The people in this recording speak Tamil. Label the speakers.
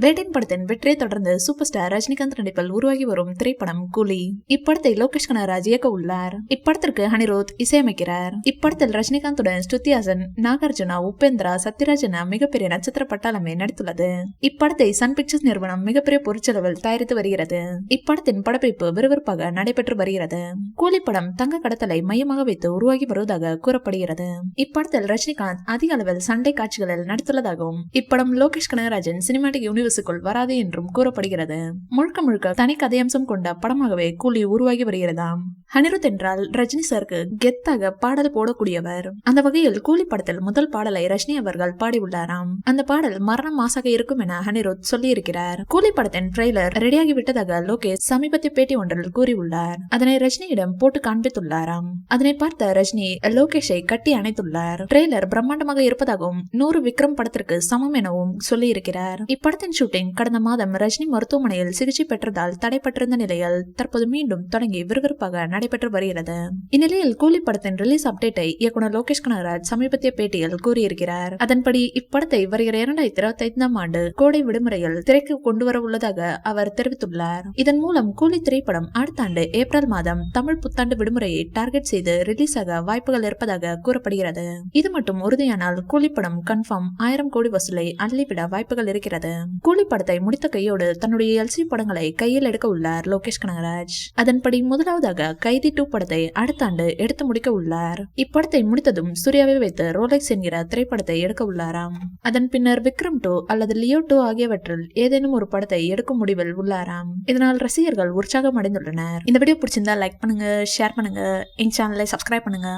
Speaker 1: வேட்டையின் படத்தின் வெற்றியை தொடர்ந்து சூப்பர் ஸ்டார் ரஜினிகாந்த் நடிப்பில் உருவாகி வரும் திரைப்படம் கூலி. இப்படத்தை லோகேஷ் கனகராஜ் இயக்க உள்ளார். இப்படத்திற்கு அனிருத் இசையமைக்கிறார். இப்படத்தில் ரஜினிகாந்துடன் ஸ்ருதி ஹாசன், நாகார்ஜுனா, உபேந்திரா, சத்யராஜ் என மிகப்பெரிய நட்சத்திர பட்டாளமே நடித்துள்ளது. இப்படத்தை சன் பிக்சர்ஸ் நிறுவனம் மிகப்பெரிய பொருட்செலவில் தயாரித்து வருகிறது. இப்படத்தின் படப்பிடிப்பு விறுவிறுப்பாக நடைபெற்று வருகிறது. கூலி படம் தங்க கடத்தலை மையமாக வைத்து உருவாகி வருவதாக கூறப்படுகிறது. இப்படத்தில் ரஜினிகாந்த் அதிக அளவில் சண்டை காட்சிகளில் நடித்துள்ளதாகவும் இப்படம் லோகேஷ் கனகராஜன் சினிமாட்டிக் யூனிவர்ஸுக்குள் வராது என்றும் கூறப்படுகிறது. முழுக்க முழுக்க தனி கதையம்சம் கொண்ட படமாகவே கூலி உருவாகி வருகிறதாம். அனிருத் என்றால் ரஜினி சாருக்கு கெத்தாக பாடல் போடக்கூடியவர். அந்த வகையில் கூலி படத்தில் முதல் பாடலை ரஜினி அவர்கள் பாடியுள்ளாராம். அந்த பாடல் மரண மாசாக இருக்கும் என அனிருத் சொல்லியிருக்கிறார். கூலி படத்தின் ட்ரெய்லர் ரெடியாகி விட்டதாக லோகேஷ் சமீபத்திய பேட்டி ஒன்றில் கூறியுள்ளார். அதனை ரஜினியிடம் போட்டு காண்பித்துள்ளாராம். அதனை பார்த்த ரஜினி லோகேஷை கட்டி அணைத்துள்ளார். ட்ரெய்லர் பிரம்மாண்டமாக இருப்பதாகவும் 100 விக்ரம் படத்திற்கு சமம் எனவும் சொல்லியிருக்கிறார். இப்படத்தின் ஷூட்டிங் கடந்த மாதம் ரஜினி மருத்துவமனையில் சிகிச்சை பெற்றதால் தடைப்பட்டிருந்த நிலையில் தற்போது மீண்டும் தொடங்கி விறுவிறுப்பாக நடைபெற்று வருகிறது. இந்நிலையில் கூலி படத்தின் ரிலீஸ் அப்டேட்டை இயக்குனர் லோகேஷ் கனகராஜ் சமீபத்திய பேட்டியில் கூறியிருக்கிறார். அதன்படி இப்படத்தை வருகிற 2025ஆம் ஆண்டு கோடை விடுமுறையில் திரைக்கு கொண்டுவர உள்ளதாக அவர் தெரிவித்துள்ளார். இதன் மூலம் கூலி திரைப்படம் அடுத்த ஆண்டு ஏப்ரல் மாதம் தமிழ் புத்தாண்டு விடுமுறையை டார்கெட் செய்து ரிலீஸ் ஆக வாய்ப்புகள் இருப்பதாக கூறப்படுகிறது. இது மட்டும் உறுதியானால் கூலி படம் கன்ஃபார்ம் 1000 கோடி வசூலை அள்ளிவிட வாய்ப்புகள் இருக்கிறது. கூலி படத்தை முடித்த கையோடு தன்னுடைய எல்சி படங்களை கையில் எடுக்க உள்ளார் லோகேஷ் கனகராஜ். அதன்படி முதலாவதாக கைதி 2 படத்தை அடுத்த ஆண்டு எடுத்து முடிக்க உள்ளார். இப்படத்தை முடித்ததும் சூர்யாவை வைத்து ரோலெக்ஸ் என்கிற திரைப்படத்தை எடுக்க உள்ளாராம். அதன் பின்னர் விக்ரம் 2 அல்லது லியோ 2 ஆகியவற்றில் ஏதேனும் ஒரு படத்தை எடுக்கும் முடிவில் உள்ளாராம். இதனால் ரசிகர்கள் உற்சாகம் அடைந்துள்ளனர். இந்த வீடியோ பிடிச்சிருந்தா லைக் பண்ணுங்க, ஷேர் பண்ணுங்க, எங்க சேனலை சப்ஸ்கிரைப் பண்ணுங்க.